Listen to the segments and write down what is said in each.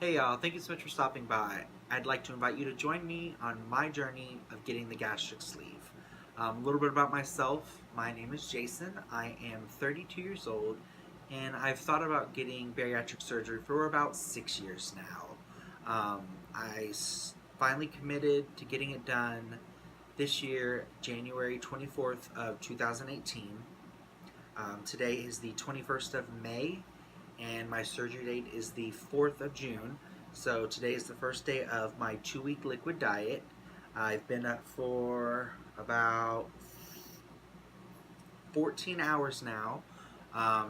Hey y'all, thank you so much for stopping by. I'd like to invite you to join me on my journey of getting the gastric sleeve. A little bit about myself. My name is Jason. I am 32 years old and I've thought about getting bariatric surgery for about 6 years now. Finally committed to getting it done this year, January 24th of 2018. Today is the 21st of May, and my surgery date is the 4th of June. So today is the first day of my 2 week liquid diet. I've been up for about 14 hours now.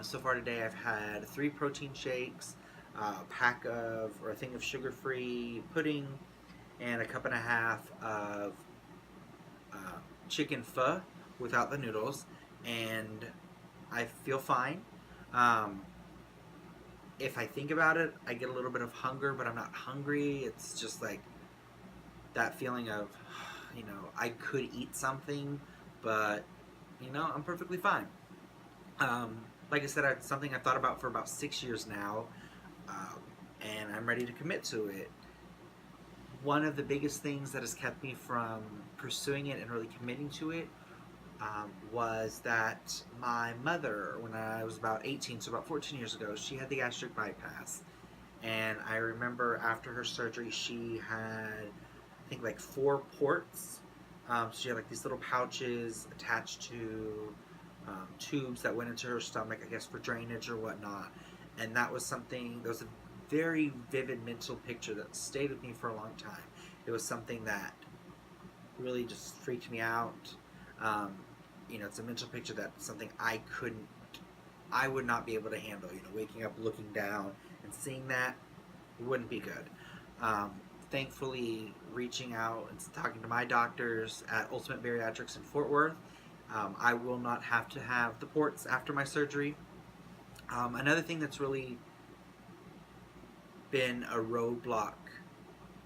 So far today, I've had 3 protein shakes, a thing of sugar free pudding, and a cup and a half of uh, chicken pho without the noodles. And I feel fine. Um, if I think about it, I get a little bit of hunger, but I'm not hungry. It's just like that feeling of, I could eat something, but, I'm perfectly fine. Like I said, it's something I've thought about for about 6 years now, um, and I'm ready to commit to it. One of the biggest things that has kept me from pursuing it and really committing to it was that my mother, when I was about 18, so about 14 years ago, she had the gastric bypass. And I remember after her surgery, she had, I think, like 4 ports. So she had like these little pouches attached to tubes that went into her stomach, I guess, for drainage or whatnot. And that was a very vivid mental picture that stayed with me for a long time. It was something that really just freaked me out. Um, it's a mental picture that's something I would not be able to handle. Waking up, looking down, and seeing that, it wouldn't be good. Um, Thankfully, reaching out and talking to my doctors at Ultimate Bariatrics in Fort Worth, I will not have to have the ports after my surgery. Another thing that's really been a roadblock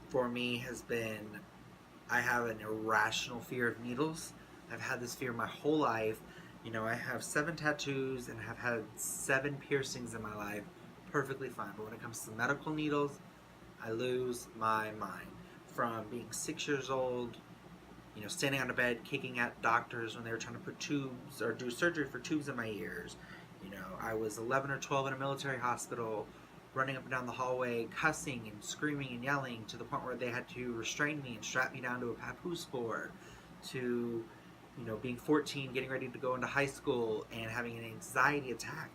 for me has been I have an irrational fear of needles. I've had this fear my whole life. I have 7 tattoos and have had 7 piercings in my life. Perfectly fine. But when it comes to medical needles, I lose my mind. From being 6 years old, standing on a bed, kicking at doctors when they were trying to put tubes or do surgery for tubes in my ears. I was 11 or 12 in a military hospital, running up and down the hallway, cussing and screaming and yelling to the point where they had to restrain me and strap me down to a papoose board, to, being 14, getting ready to go into high school and having an anxiety attack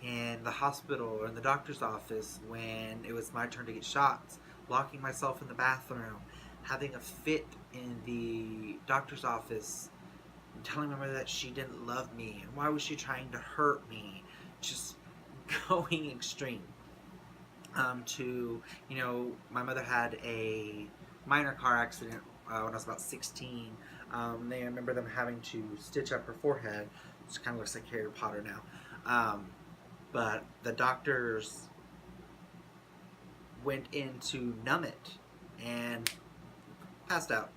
in the hospital or in the doctor's office when it was my turn to get shots, locking myself in the bathroom, having a fit in the doctor's office, telling my mother that she didn't love me and why was she trying to hurt me, just going extreme. My mother had a minor car accident when I was about 16. I remember them having to stitch up her forehead, which kind of looks like Harry Potter now. But the doctors went in to numb it and passed out.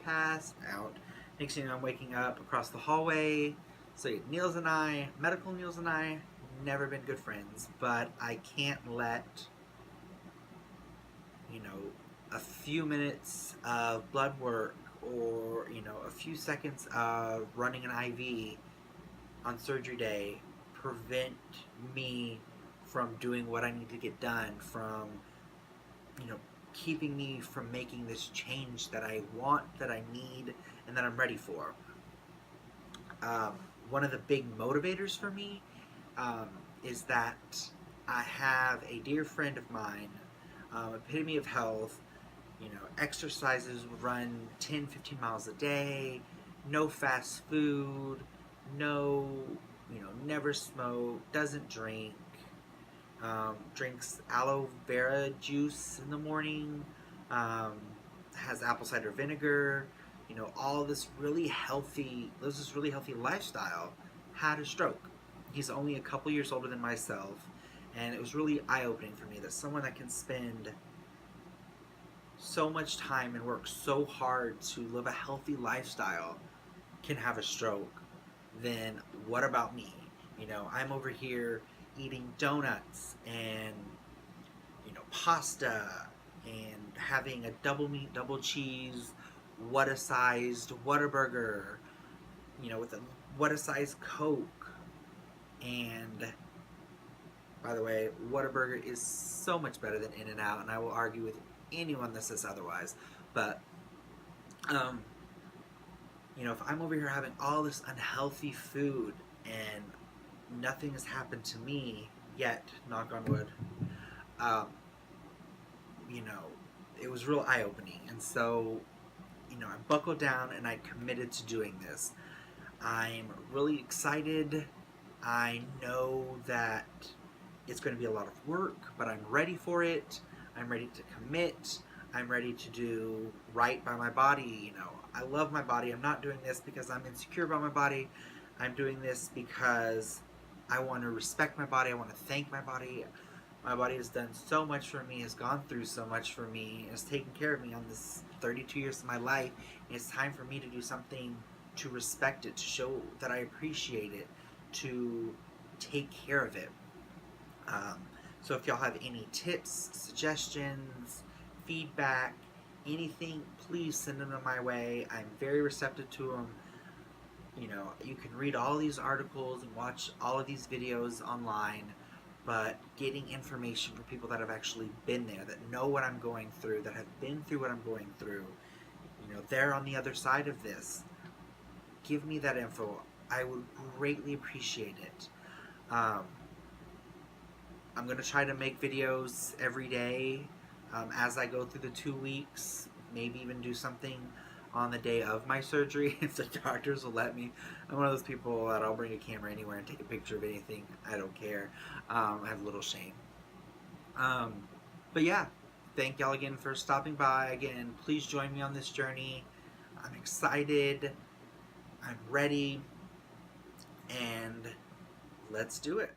Passed out. Next thing you know, I'm waking up across the hallway. So medical Niels and I, never been good friends, but I can't let, you know, a few minutes of blood work or, a few seconds of running an IV on surgery day prevent me from doing what I need to get done, from, you know, keeping me from making this change that I want, that I need, and that I'm ready for. Um, One of the big motivators for me um, is that I have a dear friend of mine, epitome of health, exercises, run 10, 15 miles a day, no fast food, no, never smoke, doesn't drink, drinks aloe vera juice in the morning, um, has apple cider vinegar, all this really healthy, lives this really healthy lifestyle, had a stroke. He's only a couple years older than myself, and it was really eye-opening for me that someone that can spend so much time and work so hard to live a healthy lifestyle can have a stroke. Then what about me? I'm over here eating donuts and pasta and having a double meat, double cheese, Whatasized Whataburger, with a Whatasized Coke. And by the way, Whataburger is so much better than In-N-Out, and I will argue with anyone that says otherwise. But, if I'm over here having all this unhealthy food and nothing has happened to me yet, knock on wood, you know, it was real eye-opening. And so, I buckled down and I committed to doing this. I'm really excited. I know that it's going to be a lot of work, but I'm ready for it. I'm ready to commit. I'm ready to do right by my body. I love my body. I'm not doing this because I'm insecure about my body. I'm doing this because I want to respect my body. I want to thank my body. My body has done so much for me, has gone through so much for me, has taken care of me on this 32 years of my life. It's time for me to do something to respect it, to show that I appreciate it, to take care of it. So if y'all have any tips, suggestions, feedback, anything, please send them my way. I'm very receptive to them. You can read all these articles and watch all of these videos online, but getting information from people that have actually been there, that know what I'm going through, that have been through what I'm going through, they're on the other side of this. Give me that info. I would greatly appreciate it. I'm going to try to make videos every day as I go through the 2 weeks. Maybe even do something on the day of my surgery if the doctors will let me. I'm one of those people that I'll bring a camera anywhere and take a picture of anything. I don't care. I have a little shame. But yeah, thank y'all again for stopping by. Again, please join me on this journey. I'm excited. I'm ready. And let's do it.